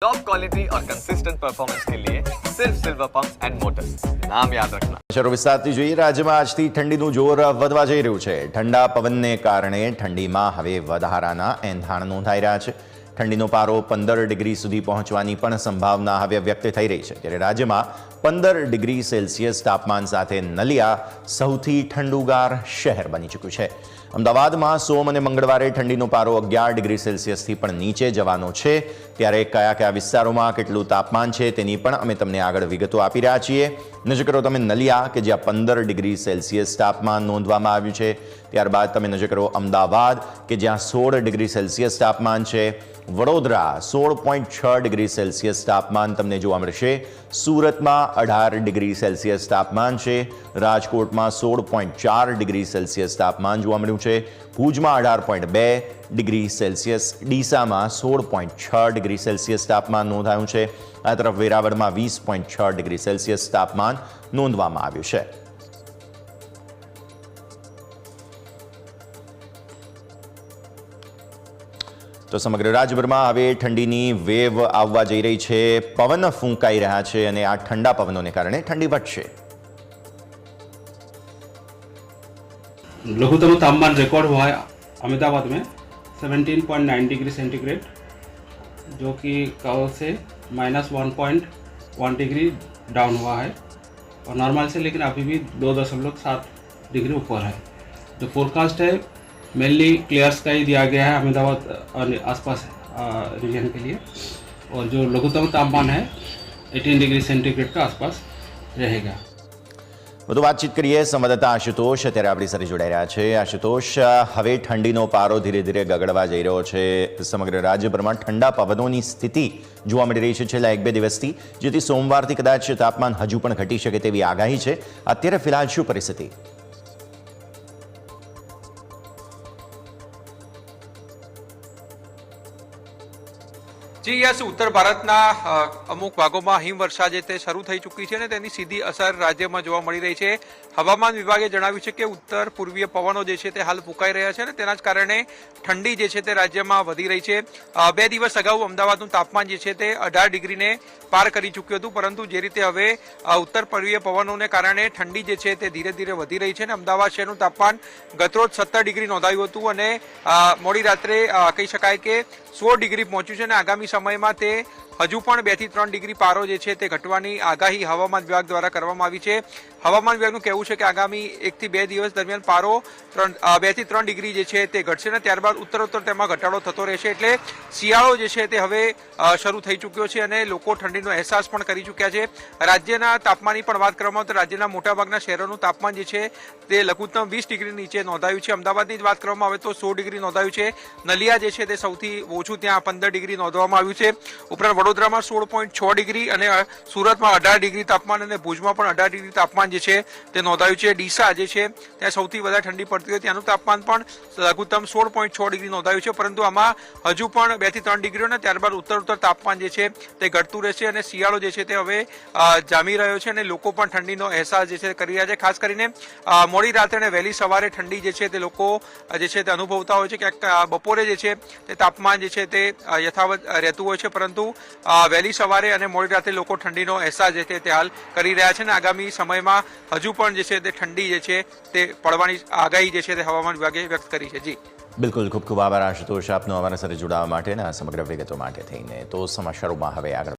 Top quality और consistent performance के लिए सिर्फ सिल्वर पंप्स एंड मोटर्स, नाम याद रखना। શરૂ વિસ્તારથી જોઈએ રાજ્યમાં આજથી ઠંડીનું જોર વધવા જઈ રહ્યું છે। ઠંડા પવનને કારણે ઠંડીમાં હવે વધારાના એંધાણ નોંધાઈ રહ્યા છે। ઠંડીનો પારો 15 ડિગ્રી સુધી પહોંચવાની પણ સંભાવના હવે વ્યક્ત થઈ રહી છે, ત્યારે રાજ્યમાં 15 ડિગ્રી સેલ્સિયસ તાપમાન સાથે નલિયા સૌથી ઠંડુગાર શહેર બની ચૂક્યું છે। અમદાવાદમાં સોમ અને મંગળવારે ઠંડીનો પારો 11 ડિગ્રી સેલ્સિયસથી પણ નીચે જવાનો છે, ત્યારે કયા કયા વિસ્તારોમાં કેટલું તાપમાન છે તેની પણ અમે તમને આગળ વિગતો આપી રહ્યા છીએ। નજર કરો તમે નલિયા કે જ્યાં 15 ડિગ્રી સેલ્સિયસ તાપમાન નોંધવામાં આવ્યું છે, ત્યારબાદ તમે નજર કરો અમદાવાદ કે જ્યાં 16 ડિગ્રી સેલ્સિયસ તાપમાન છે, વડોદરા 16.6 ડિગ્રી સેલ્સિયસ તાપમાન તમને જોવા મળશે, સુરતમાં 18 ડિગ્રી સેલ્સિયસ તાપમાન છે, રાજકોટમાં 16.4 ડિગ્રી સેલ્સિયસ તાપમાન જોવા મળ્યું છે, ભુજમાં 18.2 ડિગ્રી સેલ્સિયસ, ડીસામાં 16.6 ડિગ્રી સેલ્સિયસ તાપમાન નોંધાયું છે। આ તરફ વેરાવળમાં 20.6 ડિગ્રી સેલ્સિયસ તાપમાન નોંધવામાં આવ્યું છે। તો સમગ્ર રાજ્યભરમાં હવે ઠંડીની વેવ આવવા જઈ રહી છે, પવન ફૂંકાઈ રહ્યા છે અને આ ઠંડા પવનોને કારણે ઠંડી વધશે। लघुतम तापमान रिकॉर्ड हुआ है अहमदाबाद में 17.9 डिग्री सेंटीग्रेड, जो कि कल से -1.1 डिग्री डाउन हुआ है और नॉर्मल से लेकिन अभी भी 2.7 डिग्री ऊपर है। जो फोरकास्ट है मेनली क्लियर स्काई दिया गया है अहमदाबाद और आसपास रीजन के लिए, और जो लघुतम तापमान है 18 डिग्री सेंटीग्रेड का आसपास रहेगा। વધુ વાતચીત કરીએ સંવાદદાતા આશુતોષ અત્યારે આપણી સાથે જોડાઈ રહ્યા છે। આશુતોષ, હવે ઠંડીનો પારો ધીરે ધીરે ગગડવા જઈ રહ્યો છે, સમગ્ર રાજ્યભરમાં ઠંડા પવનોની સ્થિતિ જોવા મળી રહી છે છેલ્લા 1-2 દિવસથી, જેથી સોમવારથી કદાચ તાપમાન હજુ પણ ઘટી શકે તેવી આગાહી છે। અત્યારે ફિલહાલ શું પરિસ્થિતિ? જી યસ, ઉત્તર ભારતના અમુક ભાગોમાં હિમવર્ષા જે તે શરૂ થઈ ચૂકી છે ને તેની સીધી અસર રાજ્યમાં જોવા મળી રહી છે। હવામાન વિભાગે જણાવ્યું છે કે ઉત્તર પૂર્વીય પવનો જે છે તે હાલ ફૂંકાઈ રહ્યા છે અને તેના જ કારણે ઠંડી જે છે તે રાજ્યમાં વધી રહી છે। 2 દિવસ અગાઉ અમદાવાદનું તાપમાન જે છે તે 18 ડિગ્રીને પાર કરી ચૂક્યું હતું, પરંતુ જે રીતે હવે ઉત્તર પૂર્વીય પવનોને કારણે ઠંડી જે છે તે ધીરે ધીરે વધી રહી છે અને અમદાવાદ શહેરનું તાપમાન ગતરોજ 17 ડિગ્રી નોંધાયું હતું અને મોડી રાત્રે કહી શકાય કે 16 ડિગ્રી પહોંચ્યું છે અને આગામી સમયમાં તે હજુ પણ 2 થી 3 ડિગ્રી પારો જે છે તે ઘટવાની આગાહી હવામાન વિભાગ દ્વારા કરવામાં આવી છે। હવામાન વિભાગનું કહેવું છે કે આગામી 1 થી 2 દિવસ દરમિયાન પારો 2 થી 3 ડિગ્રી જે છે તે ઘટશે અને ત્યારબાદ ઉત્તરોત્તર તેમાં ઘટાડો થતો રહેશે, એટલે શિયાળો જે છે તે હવે શરૂ થઈ ચૂક્યો છે અને લોકો ઠંડીનો અહેસાસ પણ કરી ચૂક્યા છે। રાજ્યના તાપમાનની પણ વાત કરવામાં આવે તો રાજ્યના મોટાભાગના શહેરોનું તાપમાન જે છે તે લઘુત્તમ 20 ડિગ્રી નીચે નોંધાયું છે। અમદાવાદની જ વાત કરવામાં આવે તો 16 ડિગ્રી નોંધાયું છે, નલિયા જે છે તે સૌથી ઓછું ત્યાં 15 ડિગ્રી નોંધવામાં આવ્યું છે, ઉપરાંત વડોદરામાં 16.6 ડિગ્રી અને સુરતમાં 18 ડિગ્રી તાપમાન અને ભુજમાં પણ 18 ડિગ્રી તાપમાન જે છે તે નોંધાયું છે। ડીસા જે છે ત્યાં સૌથી વધારે ઠંડી પડતી હોય ત્યાંનું તાપમાન પણ લઘુત્તમ 16.6 ડિગ્રી નોંધાયું છે, પરંતુ આમાં હજુ પણ 2 થી 3 ડિગ્રીઓ અને ત્યારબાદ ઉત્તર તાપમાન જે છે તે ઘટતું રહેશે અને શિયાળો જે છે તે હવે જામી રહ્યો છે અને લોકો પણ ઠંડીનો અહેસાસ જે છે કરી રહ્યા છે। ખાસ કરીને મોડી રાત્રે અને વહેલી સવારે ઠંડી જે છે તે લોકો જે છે તે અનુભવતા હોય છે, ક્યાંક બપોરે જે છે તે તાપમાન જે છે તે યથાવત રહેતું હોય છે, પરંતુ વહેલી સવારે અને મોડી રાત્રે લોકો ઠંડીનો અહેસાસ જે છે તે હાલ કરી રહ્યા છે અને આગામી સમયમાં હજુ પણ જે છે તે ઠંડી જે છે તે પડવાની આગાહી જે છે તે હવામાન વિભાગે વ્યક્ત કરી છે। જી બિલકુલ, ખૂબ ખૂબ આભાર આશુતોષ આપનો અમારા સાથે જોડાવા માટે અને આ સમગ્ર વિગતો માટે થઈને। તો સમાચારોમાં હવે આગળ